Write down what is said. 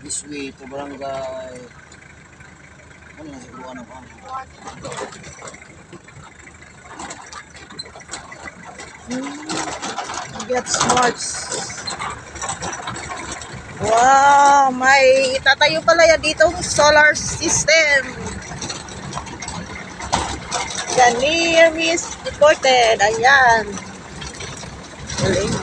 this way to barangay. Ano na siguro ano pa? Get smarts. Wow, may itatayo pala yan ditong solar system. Yan, near miss reported. Ayan. Galing.